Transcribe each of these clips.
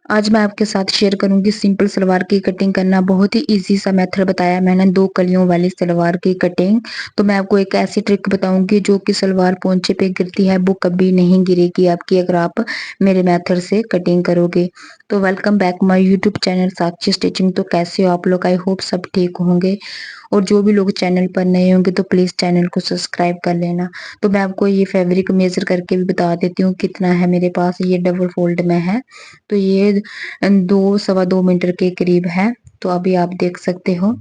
आज मैं आपके साथ शेयर करूंगी सिंपल सलवार की कटिंग करना। बहुत ही इजी सा मेथड बताया मैंने, 2 कलियों वाली सलवार की कटिंग। तो मैं आपको एक ऐसी ट्रिक बताऊंगी जो कि सलवार पोंचे पे गिरती है वो कभी नहीं गिरेगी आपकी, अगर आप मेरे मेथड से कटिंग करोगे। तो welcome back my YouTube channel Sakshi stitching. तो कैसे हो आप लोग? आई होप सब ठीक होंगे। और जो भी लोग चैनल पर नए होंगे तो प्लीज चैनल को सब्सक्राइब कर लेना। तो मैं आपको ये फैब्रिक मेजर करके भी बता देती हूँ कितना है मेरे पास। ये डबल फोल्ड में है, तो ये 2 सवा 2 मीटर के करीब है। तो अभी आप देख सकते हो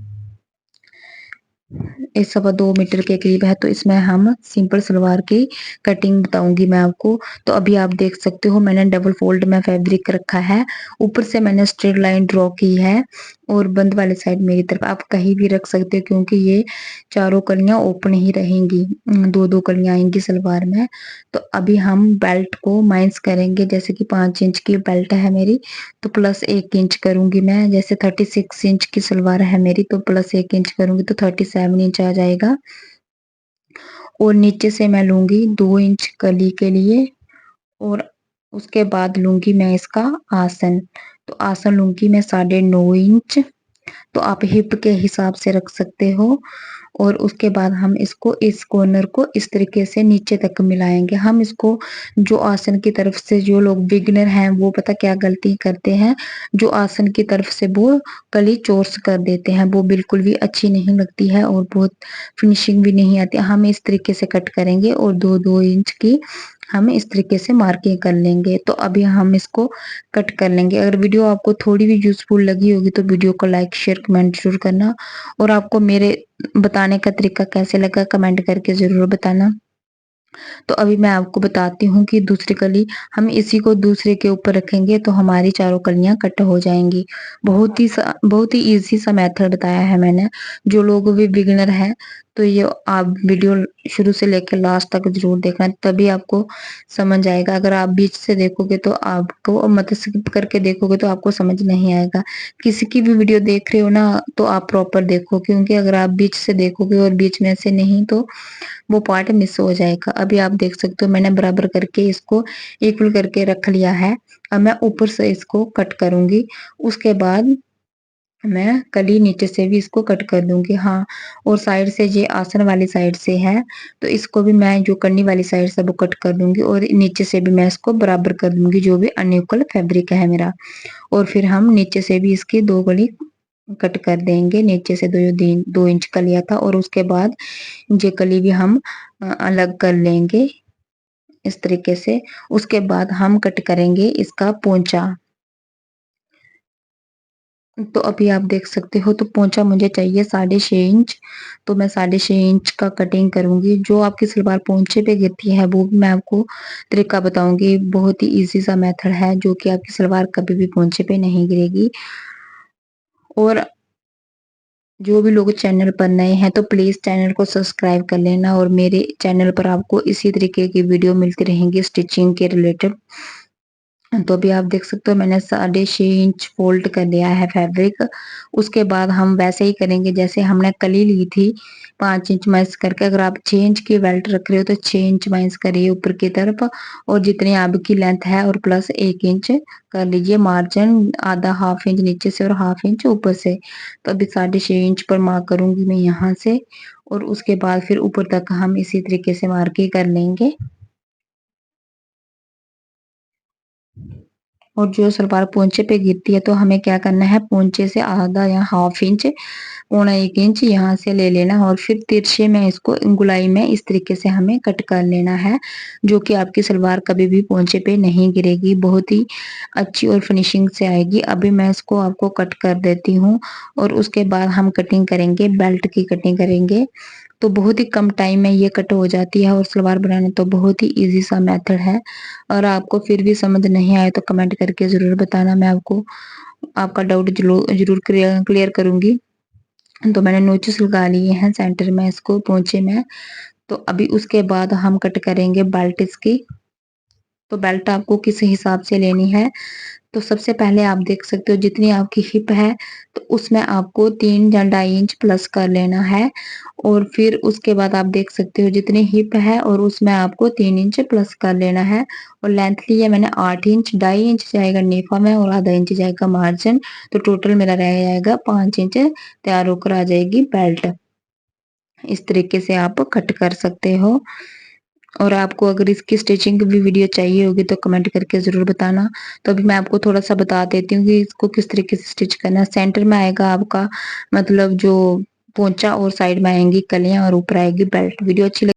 1 सवा 2 मीटर के करीब है। तो इसमें हम सिंपल सलवार की कटिंग बताऊंगी मैं आपको। तो अभी आप देख सकते हो मैंने डबल फोल्ड में फैब्रिक रखा है, ऊपर से मैंने स्ट्रेट लाइन ड्रॉ की है और बंद वाली साइड मेरी तरफ। आप कहीं भी रख सकते हो क्योंकि ये चारों कलियां ओपन ही रहेंगी, दो दो कलियां आएंगी सलवार में। तो अभी हम बेल्ट को माइनस करेंगे। जैसे कि 5 इंच की बेल्ट है मेरी, तो +1 इंच करूंगी मैं। जैसे 36 इंच की सलवार है मेरी, तो +1 इंच करूंगी तो 37 इंच आ जाएगा। और नीचे से मैं लूंगी 2 इंच कली के लिए, और उसके बाद लूंगी मैं इसका आसन। तो आसन लूंगी मैं 9.5 इंच। तो आप हिप के हिसाब से रख सकते हो। और उसके बाद हम इसको इस कॉर्नर को इस तरीके से नीचे तक मिलाएंगे। हम इसको जो आसन की तरफ से, जो लोग बिगनर हैं वो पता क्या गलती करते हैं, जो आसन की तरफ से वो कली चोर्स कर देते हैं, वो बिल्कुल भी अच्छी नहीं लगती है और बहुत फिनिशिंग भी नहीं आती। हम इस तरीके से कट करेंगे और 2-2 इंच की हम इस तरीके से मार्किंग कर लेंगे। तो अभी हम इसको कट कर लेंगे। अगर वीडियो आपको थोड़ी भी यूजफुल लगी होगी तो वीडियो को लाइक शेयर कमेंट जरूर करना। और आपको मेरे बताने का तरीका कैसे लगा कमेंट करके जरूर बताना। तो अभी मैं आपको बताती हूँ कि दूसरी कली हम इसी को दूसरे के ऊपर रखेंगे तो हमारी चारों कलियां कट हो जाएंगी। बहुत ही इजी सा मेथड बताया है मैंने। जो लोग भी बिगिनर हैं तो ये आप वीडियो शुरू से लेकर लास्ट तक जरूर देखना, तभी आपको समझ आएगा। अगर आप बीच से देखोगे तो आपको, मतलब स्किप करके देखोगे तो आपको समझ नहीं आएगा। किसी की भी वीडियो देख रहे हो ना तो आप प्रॉपर देखो, क्योंकि अगर आप बीच से देखोगे और बीच में से नहीं तो वो पार्ट मिस हो जाएगा। अभी आप देख सकते हो मैंने बराबर करके इसको इक्वल करके रख लिया है। अब मैं ऊपर से इसको कट करूंगी। उसके बाद मैं कली नीचे से भी इसको कट कर दूंगी। हाँ, और साइड से ये आसन वाली साइड से है तो इसको भी मैं जो करनी वाली साइड से वो कट कर दूंगी, और नीचे से भी मैं इसको बराबर कर दूंगी जो भी अनइक्वल फैब्रिक है मेरा। और फिर हम नीचे से भी इसकी 2 गली कट कर देंगे। नीचे से 2 इंच का लिया था, और उसके बाद ये कली भी हम अलग कर लेंगे इस तरीके से। उसके बाद हम कट करेंगे इसका पोंचा। तो अभी आप देख सकते हो, तो पोंचा मुझे चाहिए 6.5 इंच। तो मैं 6.5 इंच का कटिंग करूंगी। जो आपकी सलवार पोंचे पे गिरती है वो भी मैं आपको तरीका बताऊंगी। बहुत ही इजी सा मेथड है जो कि आपकी सलवार कभी भी पोंचे पे नहीं गिरेगी। और जो भी लोग चैनल पर नए हैं तो प्लीज चैनल को सब्सक्राइब कर लेना, और मेरे चैनल पर आपको इसी तरीके की वीडियो मिलती रहेंगी स्टिचिंग के रिलेटेड। तो अभी आप देख सकते हो मैंने 6.5 इंच फोल्ड कर लिया है फैब्रिक। उसके बाद हम वैसे ही करेंगे जैसे हमने कली ली थी, 5 इंच माइनस करके। अगर आप 6 इंच की बेल्ट रख रहे हो तो 6 इंच माइनस करिए ऊपर की तरफ, और जितनी आपकी लेंथ है और +1 इंच कर लीजिए मार्जिन। आधा हाफ इंच नीचे से और हाफ इंच ऊपर से। तो अभी 6.5 इंच पर मार्क करूंगी मैं यहाँ से, और उसके बाद फिर ऊपर तक हम इसी तरीके से मार्किंग कर लेंगे। और जो सलवार पोंचे पे गिरती है तो हमें क्या करना है, पोंचे से आधा या हाफ इंच, 1.25 इंच यहाँ से ले लेना, और फिर तिरछे में इसको गुलाई में इस तरीके से हमें कट कर लेना है, जो कि आपकी सलवार कभी भी पोंचे पे नहीं गिरेगी, बहुत ही अच्छी और फिनिशिंग से आएगी। अभी मैं इसको आपको कट कर देती हूँ, और उसके बाद हम कटिंग करेंगे, बेल्ट की कटिंग करेंगे। तो बहुत ही कम टाइम में ये कट हो जाती है, और सलवार बनाना तो बहुत ही इजी सा मेथड है। और आपको फिर भी समझ नहीं आए तो कमेंट करके जरूर बताना, मैं आपको आपका डाउट जरूर क्लियर करूंगी। तो मैंने नोचेस लगा लिए हैं सेंटर में इसको पोंचे में। तो अभी उसके बाद हम कट करेंगे बेल्ट इसकी। तो बेल्ट आपको किस हिसाब से लेनी है, तो सबसे पहले आप देख सकते हो जितनी आपकी हिप है तो उसमें आपको 3 या ढाई इंच प्लस कर लेना है और फिर उसके बाद आप देख सकते हो जितनी हिप है और उसमें आपको 3 इंच प्लस कर लेना है और लेंथ ली है मैंने 8 इंच, ढाई इंच जाएगा नेफा में और आधा इंच जाएगा मार्जिन, तो टोटल मेरा रह जाएगा 5 इंच तैयार होकर आ जाएगी बेल्ट। इस तरीके से आप कट कर सकते हो और आपको अगर इसकी स्टिचिंग की भी वीडियो चाहिए होगी तो कमेंट करके ज़रूर बताना। तो अभी मैं आपको थोड़ा-सा बता देती हूँ कि इसको किस तरीके से स्टिच करना है। सेंटर में आएगा आपका मतलब जो पोंचा और साइड में आएँगी कलियाँ और ऊपर आएगी बेल्ट। वीडियो अच्छी लगी